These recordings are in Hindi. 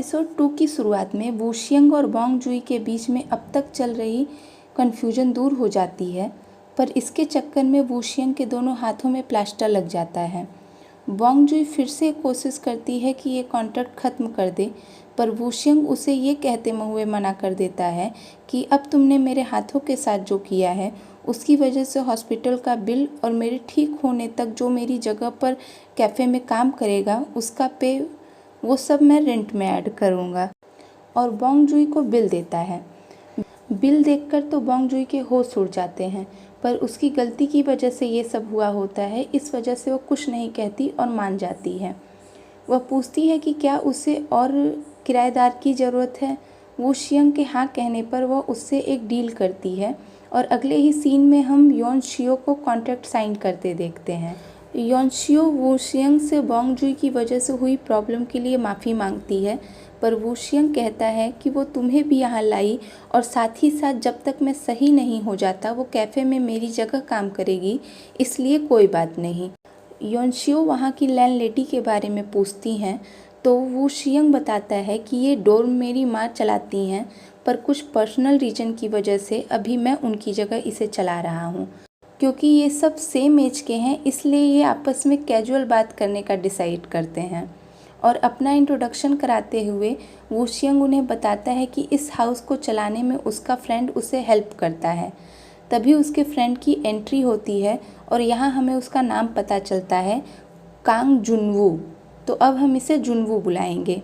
एपिसोड 2 की शुरुआत में वूशियंग और बोंग जुई के बीच में अब तक चल रही कन्फ्यूजन दूर हो जाती है, पर इसके चक्कर में वूशियंग के दोनों हाथों में प्लास्टर लग जाता है। बोंग जुई फिर से कोशिश करती है कि ये कॉन्ट्रैक्ट ख़त्म कर दे, पर वूशियंग उसे ये कहते हुए मना कर देता है कि अब तुमने मेरे हाथों के साथ जो किया है उसकी वजह से हॉस्पिटल का बिल और मेरे ठीक होने तक जो मेरी जगह पर कैफ़े में काम करेगा उसका पे वो सब मैं रेंट में ऐड करूँगा। और बोंग जुई को बिल देता है। बिल देखकर तो बोंग जुई के होश उड़ जाते हैं, पर उसकी गलती की वजह से ये सब हुआ होता है, इस वजह से वो कुछ नहीं कहती और मान जाती है। वह पूछती है कि क्या उसे और किराएदार की ज़रूरत है। वूशियंग के हाँ कहने पर वह उससे एक डील करती है और अगले ही सीन में हम योनशियो को कॉन्ट्रैक्ट साइन करते देखते हैं। योनशियो वूशियंग से बोंग जुई की वजह से हुई प्रॉब्लम के लिए माफ़ी मांगती है, पर वूशियंग कहता है कि वो तुम्हें भी यहाँ लाई और साथ ही साथ जब तक मैं सही नहीं हो जाता वो कैफ़े में मेरी जगह काम करेगी, इसलिए कोई बात नहीं। योनशियो वहाँ की लैंडलेडी के बारे में पूछती हैं तो वूशियंग बताता है कि ये डोर मेरी माँ चलाती हैं, पर कुछ पर्सनल रीज़न की वजह से अभी मैं उनकी जगह इसे चला रहा हूँ। क्योंकि ये सब सेम एज के हैं इसलिए ये आपस में कैजुअल बात करने का डिसाइड करते हैं। और अपना इंट्रोडक्शन कराते हुए वूशियंग उन्हें बताता है कि इस हाउस को चलाने में उसका फ्रेंड उसे हेल्प करता है। तभी उसके फ्रेंड की एंट्री होती है और यहाँ हमें उसका नाम पता चलता है, कांग जुनवू। तो अब हम इसे जुनवू बुलाएंगे।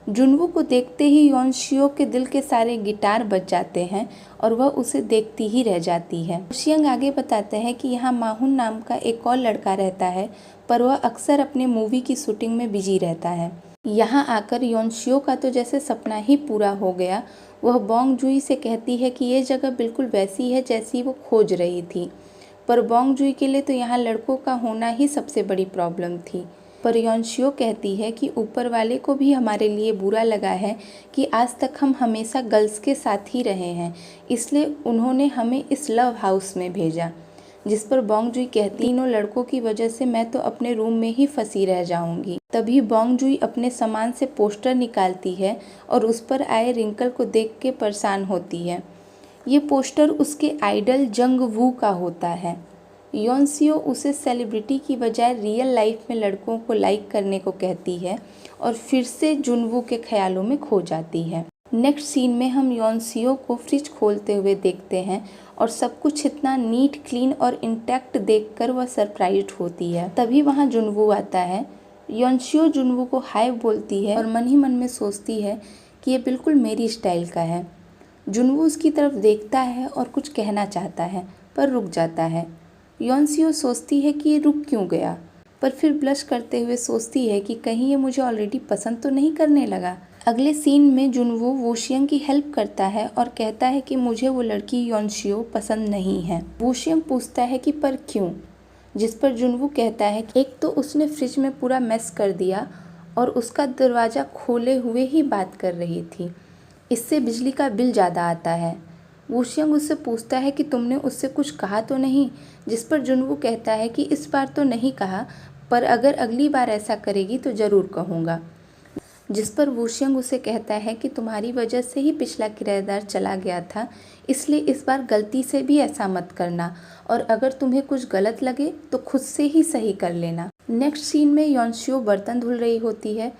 जुनवू को देखते ही योनशियो के दिल के सारे गिटार बज जाते हैं और वह उसे देखती ही रह जाती है। वूशियंग आगे बताते हैं कि यहाँ माहुन नाम का एक और लड़का रहता है, पर वह अक्सर अपने मूवी की शूटिंग में बिजी रहता है। यहाँ आकर योनशियो का तो जैसे सपना ही पूरा हो गया। वह बोंग जुई से कहती है कि ये जगह बिल्कुल वैसी है जैसी वो खोज रही थी, पर बोंग जुई के लिए तो यहाँ लड़कों का होना ही सबसे बड़ी प्रॉब्लम थी। पर योनशियो कहती है कि ऊपर वाले को भी हमारे लिए बुरा लगा है कि आज तक हम हमेशा गर्ल्स के साथ ही रहे हैं, इसलिए उन्होंने हमें इस लव हाउस में भेजा। जिस पर बोंग जुई कहती, तीनों लड़कों की वजह से मैं तो अपने रूम में ही फंसी रह जाऊंगी। तभी बोंग जुई अपने सामान से पोस्टर निकालती है और उस पर आए रिंकल को देख के परेशान होती है। ये पोस्टर उसके आइडल जंग वू का होता है। योनशियो उसे सेलिब्रिटी की बजाय रियल लाइफ में लड़कों को लाइक करने को कहती है और फिर से जुनवू के ख्यालों में खो जाती है। नेक्स्ट सीन में हम योनशियो को फ्रिज खोलते हुए देखते हैं और सब कुछ इतना नीट, क्लीन और इंटैक्ट देखकर वह सरप्राइज्ड होती है। तभी वहाँ जुनवू आता है। योनशियो जुनवू को हाय बोलती है और मन ही मन में सोचती है कि ये बिल्कुल मेरी स्टाइल का है। जुनवू उसकी तरफ देखता है और कुछ कहना चाहता है पर रुक जाता है। योनशियो सोचती है कि ये रुक क्यों गया, पर फिर ब्लश करते हुए सोचती है कि कहीं ये मुझे ऑलरेडी पसंद तो नहीं करने लगा। अगले सीन में जुनवू वूशियंग की हेल्प करता है और कहता है कि मुझे वो लड़की योनशियो पसंद नहीं है। वूशियंग पूछता है कि पर क्यों, जिस पर जुनवू कहता है कि एक तो उसने फ्रिज में पूरा मेस कर दिया और उसका दरवाज़ा खोले हुए ही बात कर रही थी, इससे बिजली का बिल ज़्यादा आता है। वूशियंग उससे पूछता है कि तुमने उससे कुछ कहा तो नहीं, जिस पर जुनवू कहता है कि इस बार तो नहीं कहा, पर अगर अगली बार ऐसा करेगी तो ज़रूर कहूँगा। जिस पर वूशियंग उसे कहता है कि तुम्हारी वजह से ही पिछला किराएदार चला गया था, इसलिए इस बार गलती से भी ऐसा मत करना और अगर तुम्हें कुछ गलत लगे तो खुद से ही सही कर लेना। नेक्स्ट सीन में योनशियो बर्तन धुल रही होती है।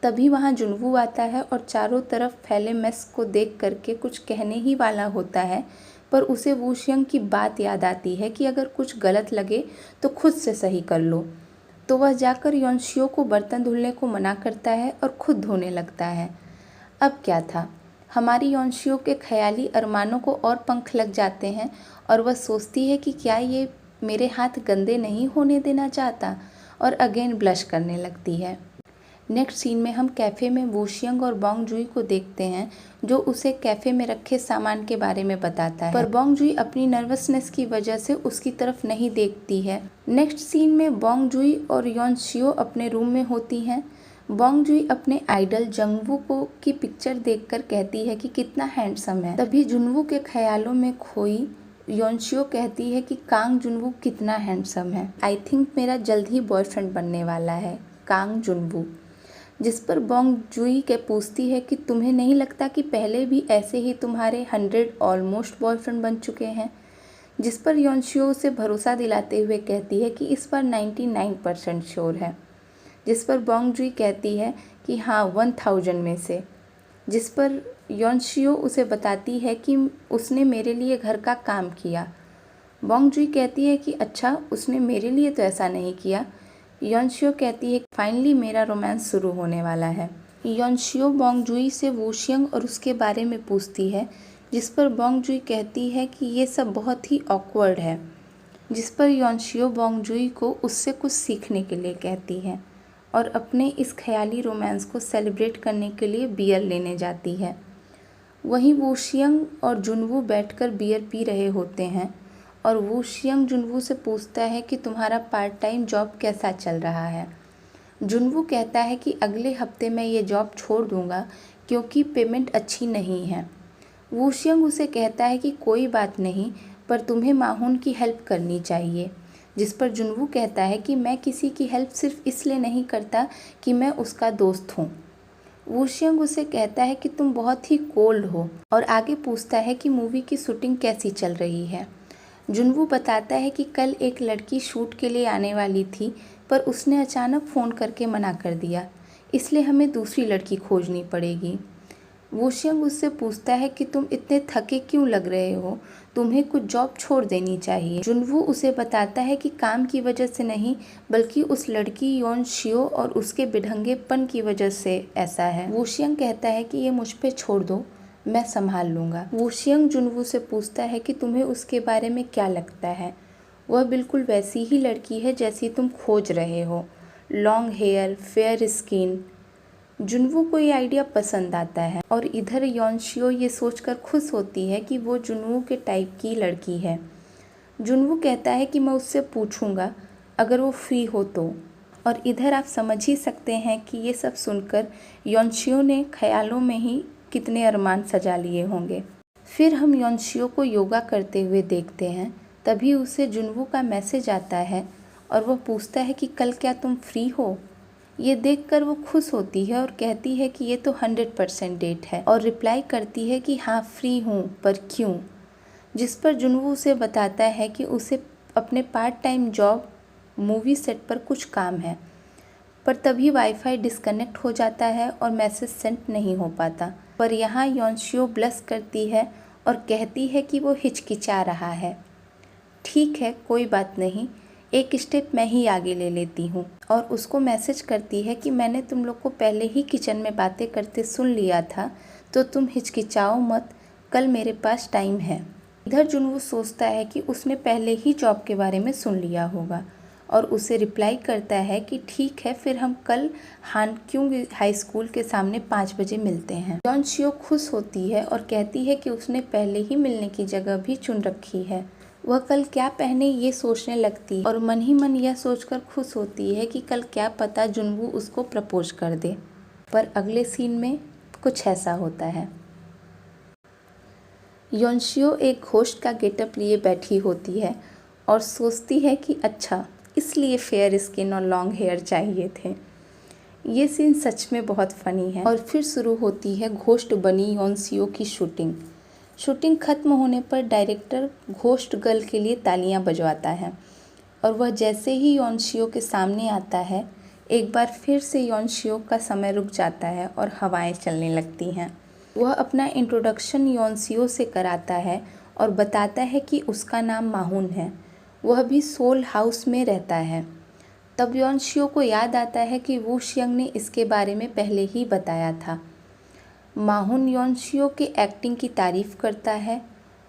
तभी वहाँ जुनवू आता है और चारों तरफ फैले मेस को देख करके कुछ कहने ही वाला होता है, पर उसे वूशियंग की बात याद आती है कि अगर कुछ गलत लगे तो खुद से सही कर लो। तो वह जाकर योनशियो को बर्तन धुलने को मना करता है और खुद धोने लगता है। अब क्या था, हमारी योनशियो के ख्याली अरमानों को और पंख लग जाते हैं और वह सोचती है कि क्या ये मेरे हाथ गंदे नहीं होने देना चाहता, और अगेन ब्लश करने लगती है। नेक्स्ट सीन में हम कैफ़े में वूशियंग और बोंग जुई को देखते हैं, जो उसे कैफ़े में रखे सामान के बारे में बताता है, पर बोंग जुई अपनी नर्वसनेस की वजह से उसकी तरफ नहीं देखती है। नेक्स्ट सीन में बोंग जुई और योनशियो अपने रूम में होती हैं। बोंग जुई अपने आइडल जंगवू को की पिक्चर देखकर कहती है कि कितना हैंडसम है। तभी जुनवू के ख्यालों में खोई योनशियो कहती है कि कांग जुनवू कितना हैंडसम है। आई थिंक मेरा जल्द ही बॉयफ्रेंड बनने वाला है, कांग जुनवू। जिस पर बोंग जुई के पूछती है कि तुम्हें नहीं लगता कि पहले भी ऐसे ही तुम्हारे 100 ऑलमोस्ट बॉयफ्रेंड बन चुके हैं। जिस पर योनशियो उसे भरोसा दिलाते हुए कहती है कि इस बार 99% श्योर है। जिस पर बोंग जुई कहती है कि हाँ 1000 में से। जिस पर योनशियो उसे बताती है कि उसने मेरे लिए घर का काम किया। बोंग जुई कहती है कि अच्छा, उसने मेरे लिए तो ऐसा नहीं किया। योनशियो कहती है फाइनली मेरा रोमांस शुरू होने वाला है। योनशियो बोंग जुई से वूशियंग और उसके बारे में पूछती है, जिस पर बोंग जुई कहती है कि ये सब बहुत ही ऑकवर्ड है। जिस पर योनशियो बोंग जुई को उससे कुछ सीखने के लिए कहती है और अपने इस ख्याली रोमांस को सेलिब्रेट करने के लिए बियर लेने जाती है। वहीं वूशियंग और जुनवू बैठकर बियर पी रहे होते हैं और वूशियंग जुनवू से पूछता है कि तुम्हारा पार्ट टाइम जॉब कैसा चल रहा है। जुनवू कहता है कि अगले हफ्ते मैं ये जॉब छोड़ दूंगा क्योंकि पेमेंट अच्छी नहीं है। वूशियंग उसे कहता है कि कोई बात नहीं, पर तुम्हें माहून की हेल्प करनी चाहिए। जिस पर जुनवू कहता है कि मैं किसी की हेल्प सिर्फ इसलिए नहीं करता कि मैं उसका दोस्त हूँ। वूशियंग उसे कहता है कि तुम बहुत ही कोल्ड हो और आगे पूछता है कि मूवी की शूटिंग कैसी चल रही है। जुनवू बताता है कि कल एक लड़की शूट के लिए आने वाली थी, पर उसने अचानक फ़ोन करके मना कर दिया, इसलिए हमें दूसरी लड़की खोजनी पड़ेगी। वूशियंग उससे पूछता है कि तुम इतने थके क्यों लग रहे हो, तुम्हें कुछ जॉब छोड़ देनी चाहिए। जुनवू उसे बताता है कि काम की वजह से नहीं, बल्कि उस लड़की योनशियो और उसके बिढंगेपन की वजह से ऐसा है। वूशियंग कहता है कि ये मुझ पे छोड़ दो, मैं संभाल लूँगा। वूशियंग जुनवू से पूछता है कि तुम्हें उसके बारे में क्या लगता है। वह बिल्कुल वैसी ही लड़की है जैसी तुम खोज रहे हो, लॉन्ग हेयर, फेयर स्किन। जुनवू को ये आइडिया पसंद आता है और इधर योनशियो ये सोचकर खुश होती है कि वो जुनवू के टाइप की लड़की है। जुनवू कहता है कि मैं उससे पूछूंगा अगर वो फ्री हो तो। और इधर आप समझ ही सकते हैं कि ये सब सुनकर योनशियो ने ख्यालों में ही कितने अरमान सजा लिए होंगे। फिर हम योनशियो को योगा करते हुए देखते हैं। तभी उसे जुनवू का मैसेज आता है और वह पूछता है कि कल क्या तुम फ्री हो। ये देखकर वो खुश होती है और कहती है कि ये तो 100% डेट है और रिप्लाई करती है कि हाँ फ्री हूँ, पर क्यों। जिस पर जुनवू उसे बताता है कि उसे अपने part time job movie set पर कुछ काम है, पर तभी वाईफाई डिस्कनेक्ट हो जाता है और मैसेज सेंड नहीं हो पाता। पर यहाँ योनशियो ब्लश करती है और कहती है कि वो हिचकिचा रहा है। ठीक है, कोई बात नहीं, एक स्टेप मैं ही आगे ले लेती हूँ। और उसको मैसेज करती है कि मैंने तुम लोग को पहले ही किचन में बातें करते सुन लिया था, तो तुम हिचकिचाओ मत, कल मेरे पास टाइम है। इधर जुनवू सोचता है कि उसने पहले ही जॉब के बारे में सुन लिया होगा और उसे रिप्लाई करता है कि ठीक है, फिर हम कल हानक्यूंग हाई स्कूल के सामने 5 बजे मिलते हैं। योनशियो खुश होती है और कहती है कि उसने पहले ही मिलने की जगह भी चुन रखी है। वह कल क्या पहने ये सोचने लगती है और मन ही मन यह सोचकर खुश होती है कि कल क्या पता जुनवू उसको प्रपोज कर दे। पर अगले सीन में कुछ ऐसा होता है। योनशियो एक होस्ट का गेटअप लिए बैठी होती है और सोचती है कि अच्छा, इसलिए फेयर स्किन और लॉन्ग हेयर चाहिए थे। ये सीन सच में बहुत फ़नी है। और फिर शुरू होती है घोस्ट बनी योनशियो की शूटिंग। शूटिंग खत्म होने पर डायरेक्टर घोस्ट गर्ल के लिए तालियां बजवाता है और वह जैसे ही योनशियो के सामने आता है, एक बार फिर से योनशियो का समय रुक जाता है और हवाएं चलने लगती हैं। वह अपना इंट्रोडक्शन योनशियो से कराता है और बताता है कि उसका नाम माहून है, वह भी सोल हाउस में रहता है। तब योनशियो को याद आता है कि वूशियंग ने इसके बारे में पहले ही बताया था। माहून योनशियो के एक्टिंग की तारीफ़ करता है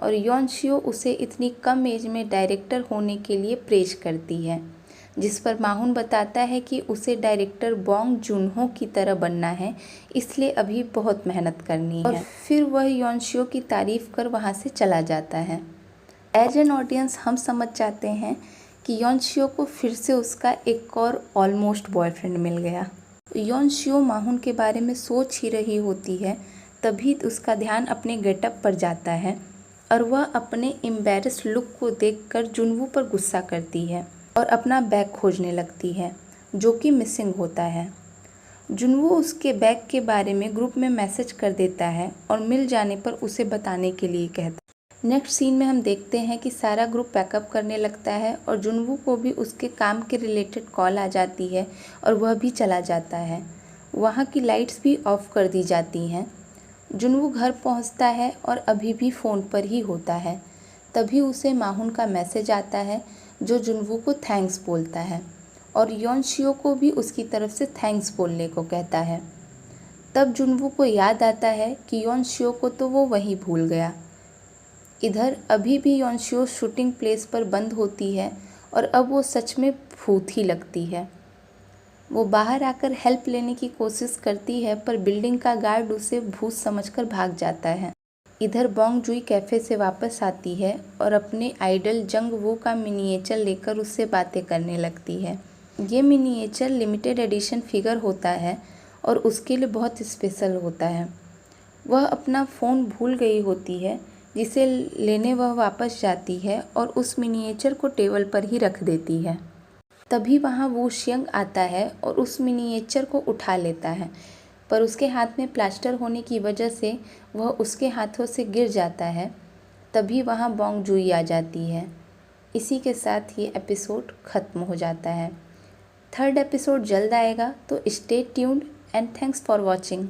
और योनशियो उसे इतनी कम एज में डायरेक्टर होने के लिए प्रेज करती है। जिस पर माहून बताता है कि उसे डायरेक्टर बोंग जून-हो की तरह बनना है, इसलिए अभी बहुत मेहनत करनी है। और फिर वह योनशियो की तारीफ़ कर वहाँ से चला जाता है। एज एन ऑडियंस हम समझ जाते हैं कि योनशियो को फिर से उसका एक और ऑलमोस्ट बॉयफ्रेंड मिल गया। योनशियो माहून के बारे में सोच ही रही होती है, तभी उसका ध्यान अपने गेटअप पर जाता है और वह अपने एम्बैरेस्ड लुक को देखकर जुनवू पर गुस्सा करती है और अपना बैग खोजने लगती है, जो कि मिसिंग होता है। जुनवो उसके बैग के बारे में ग्रुप में मैसेज कर देता है और मिल जाने पर उसे बताने के लिए कहता है। नेक्स्ट सीन में हम देखते हैं कि सारा ग्रुप पैकअप करने लगता है और जुनवो को भी उसके काम के रिलेटेड कॉल आ जाती है और वह भी चला जाता है। वहाँ की लाइट्स भी ऑफ कर दी जाती हैं। जुनवो घर पहुँचता है और अभी भी फ़ोन पर ही होता है। तभी उसे माहुन का मैसेज आता है जो जुनवो को थैंक्स बोलता है और योनशियो को भी उसकी तरफ से थैंक्स बोलने को कहता है। तब जुनवो को याद आता है कि योनशियो को तो वो वहीं भूल गया। इधर अभी भी योनशियो शूटिंग प्लेस पर बंद होती है और अब वो सच में भूत ही लगती है। वो बाहर आकर हेल्प लेने की कोशिश करती है पर बिल्डिंग का गार्ड उसे भूत समझकर भाग जाता है। इधर बोंग जुई कैफ़े से वापस आती है और अपने आइडल जंग वू का मिनिएचर लेकर उससे बातें करने लगती है। ये मिनिएचर लिमिटेड एडिशन फिगर होता है और उसके लिए बहुत स्पेशल होता है। वह अपना फ़ोन भूल गई होती है जिसे लेने वह वापस जाती है और उस मिनिएचर को टेबल पर ही रख देती है। तभी वहाँ वू शियंग आता है और उस मिनिएचर को उठा लेता है पर उसके हाथ में प्लास्टर होने की वजह से वह उसके हाथों से गिर जाता है। तभी वहाँ बोंग जुई आ जाती है। इसी के साथ ये एपिसोड ख़त्म हो जाता है। थर्ड एपिसोड जल्द आएगा तो stay tuned and thanks for watching.